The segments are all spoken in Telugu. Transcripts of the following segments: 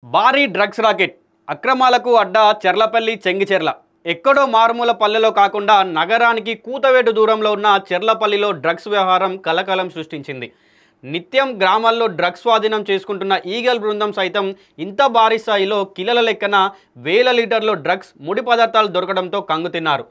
భారీ డ్రగ్స్ రాకెట్ అక్రమాలకు అడ్డా చెర్లపల్లి చెంగిచెర్ల ఎక్కడో మారుమూల పల్లెలో కాకుండా నగరానికి కూతవేటు దూరంలో ఉన్న చెర్లపల్లిలో డ్రగ్స్ వ్యవహారం కలకలం సృష్టించింది. నిత్యం గ్రామాల్లో డ్రగ్స్ స్వాధీనం చేసుకుంటున్న ఈగల్ బృందం సైతం ఇంత భారీ స్థాయిలో కిలోల లెక్కన వేల లీటర్ల డ్రగ్స్ ముడి పదార్థాలు దొరకడంతో కంగుతిన్నారు.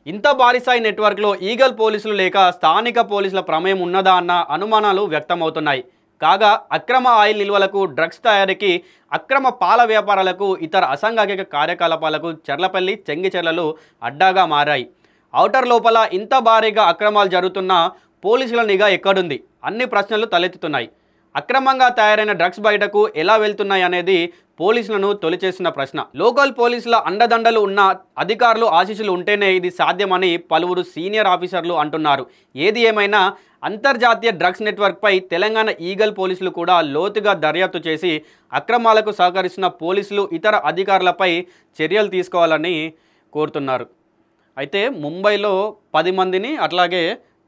ఇంత భారీ స్థాయి నెట్వర్క్లో ఈగల్ పోలీసులు లేక స్థానిక పోలీసుల ప్రమేయం ఉన్నదా అన్న అనుమానాలు వ్యక్తమవుతున్నాయి. కాగా అక్రమ ఆయిల్ నిల్వలకు, డ్రగ్స్ తయారీకి, అక్రమ పాల వ్యాపారాలకు, ఇతర అసాంఘిక కార్యకలాపాలకు చెర్లపల్లి చెంగిచెర్లలు అడ్డాగా మారాయి. ఔటర్ లోపల ఇంత భారీగా అక్రమాలు జరుగుతున్నా పోలీసుల నిఘా ఎక్కడుంది? అన్ని ప్రశ్నలు తలెత్తుతున్నాయి. అక్రమంగా తయారైన డ్రగ్స్ బయటకు ఎలా వెళ్తున్నాయి అనేది పోలీసులను తొలిచేసిన ప్రశ్న. లోకల్ పోలీసుల అండదండలు ఉన్న అధికారులు ఆశీస్సులు ఉంటేనే ఇది సాధ్యమని పలువురు సీనియర్ ఆఫీసర్లు అంటున్నారు. ఏది ఏమైనా అంతర్జాతీయ డ్రగ్స్ నెట్వర్క్పై తెలంగాణ ఈగల్ పోలీసులు కూడా లోతుగా దర్యాప్తు చేసి అక్రమాలకు సహకరిస్తున్న పోలీసులు, ఇతర అధికారులపై చర్యలు తీసుకోవాలని కోరుతున్నారు. అయితే ముంబైలో 10 మందిని, అట్లాగే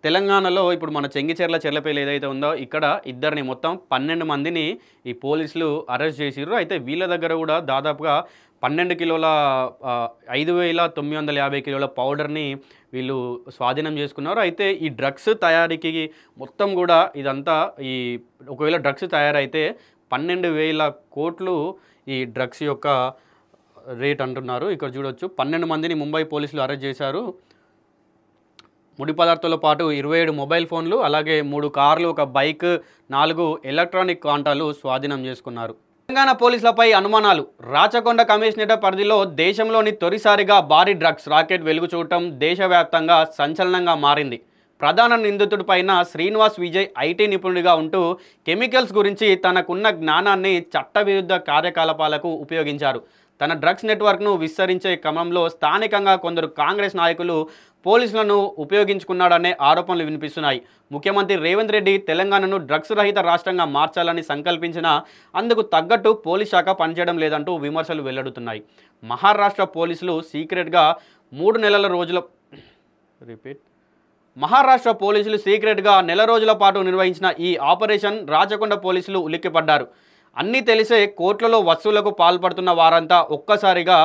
తెలంగాణలో ఇప్పుడు మన చెంగిచెర్ల చెర్లపల్లి ఏదైతే ఉందో ఇక్కడ ఇద్దరిని, మొత్తం 12 మందిని ఈ పోలీసులు అరెస్ట్ చేసిర్రు. అయితే వీళ్ళ దగ్గర కూడా దాదాపుగా 12 కిలోల 5,950 కిలోల పౌడర్ని వీళ్ళు స్వాధీనం చేసుకున్నారు. అయితే ఈ డ్రగ్స్ తయారీకి మొత్తం కూడా ఇదంతా ఒకవేళ డ్రగ్స్ తయారైతే 12,000 కోట్లు ఈ డ్రగ్స్ యొక్క రేట్ అంటున్నారు. ఇక్కడ చూడొచ్చు, 12 మందిని ముంబై పోలీసులు అరెస్ట్ చేశారు. ముడి పదార్థాలతో పాటు 27 మొబైల్ ఫోన్లు, అలాగే 3 కార్లు, ఒక బైక్, 4 ఎలక్ట్రానిక్ కాంటాలు స్వాధీనం చేసుకున్నారు. తెలంగాణ పోలీసులపై అనుమానాలు. రాచకొండ కమిషనరేట్ పరిధిలో దేశంలోని తొలిసారిగా భారీ డ్రగ్స్ రాకెట్ వెలుగు చూడటం దేశవ్యాప్తంగా సంచలనంగా మారింది. ప్రధాన నిందితుడిపైన శ్రీనివాస్ విజయ్ ఐటీ నిపుణుడిగా ఉంటూ కెమికల్స్ గురించి తనకున్న జ్ఞానాన్ని చట్టవిరుద్ధ కార్యకలాపాలకు ఉపయోగించారు. తన డ్రగ్స్ నెట్వర్క్ను విస్తరించే క్రమంలో స్థానికంగా కొందరు కాంగ్రెస్ నాయకులు పోలీసులను ఉపయోగించుకున్నాడనే ఆరోపణలు వినిపిస్తున్నాయి. ముఖ్యమంత్రి రేవంత్ రెడ్డి తెలంగాణను డ్రగ్స్ రహిత రాష్ట్రంగా మార్చాలని సంకల్పించినా అందుకు తగ్గట్టు పోలీస్ శాఖ పనిచేయడం లేదంటూ విమర్శలు వెల్లడుతున్నాయి. మహారాష్ట్ర పోలీసులు సీక్రెట్గా 3 నెల రోజుల పాటు నిర్వహించిన ఈ ఆపరేషన్ రాచకొండ పోలీసులు ఉలిక్కిపడ్డారు. అన్నీ తెలిసే కోట్లలో వసూళ్లకు పాల్పడుతున్న వారంతా ఒక్కసారిగా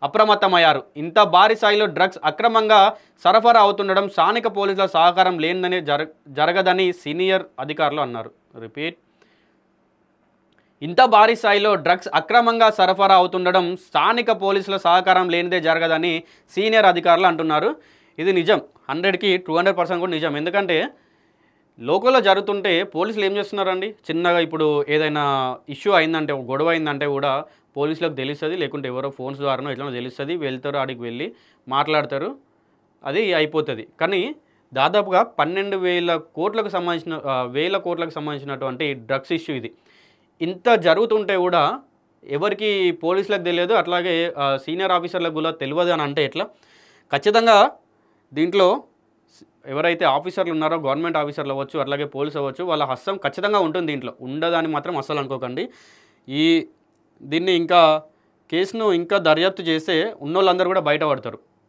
అప్రమత్తమయ్యారు. ఇంత భారీ స్థాయిలో డ్రగ్స్ అక్రమంగా సరఫరా అవుతుండడం స్థానిక పోలీసుల సహకారం లేనిదని జరగదని సీనియర్ అధికారులు అన్నారు. ఇంత భారీ స్థాయిలో డ్రగ్స్ అక్రమంగా సరఫరా అవుతుండడం స్థానిక పోలీసుల సహకారం లేనిదే జరగదని సీనియర్ అధికారులు అంటున్నారు. ఇది నిజం, 100కి 200% కూడా నిజం. ఎందుకంటే లోకల్లో జరుగుతుంటే పోలీసులు ఏం చేస్తున్నారండి, చిన్నగా ఇప్పుడు ఏదైనా ఇష్యూ అయిందంటే, ఒక గొడవ అయిందంటే కూడా పోలీసులకు తెలుస్తుంది, లేకుంటే ఎవరో ఫోన్స్ ద్వారానో ఎట్లా తెలుస్తుంది, వెళ్తారు, ఆడికి వెళ్ళి మాట్లాడతారు, అది అయిపోతుంది. కానీ దాదాపుగా 12,000 కోట్లకు సంబంధించిన వేల కోట్లకు సంబంధించినటువంటి డ్రగ్స్ ఇష్యూ ఇది. ఇంత జరుగుతుంటే కూడా ఎవరికి పోలీసులకు తెలియదు, అట్లాగే సీనియర్ ఆఫీసర్లకు కూడా తెలియదు అని అంటే ఎట్లా? ఖచ్చితంగా దీంట్లో ఎవరైతే ఆఫీసర్లు ఉన్నారో, గవర్నమెంట్ ఆఫీసర్లు అవ్వచ్చు, అట్లాగే పోలీసు అవ్వచ్చు, వాళ్ళ హస్తం ఖచ్చితంగా ఉంటుంది. దీంట్లో ఉండదని మాత్రం అస్సలు అనుకోకండి. దీన్ని ఇంకా కేసును ఇంకా దర్యాప్తు చేస్తే ఉన్నోళ్ళందరూ కూడా బయటపడతారు.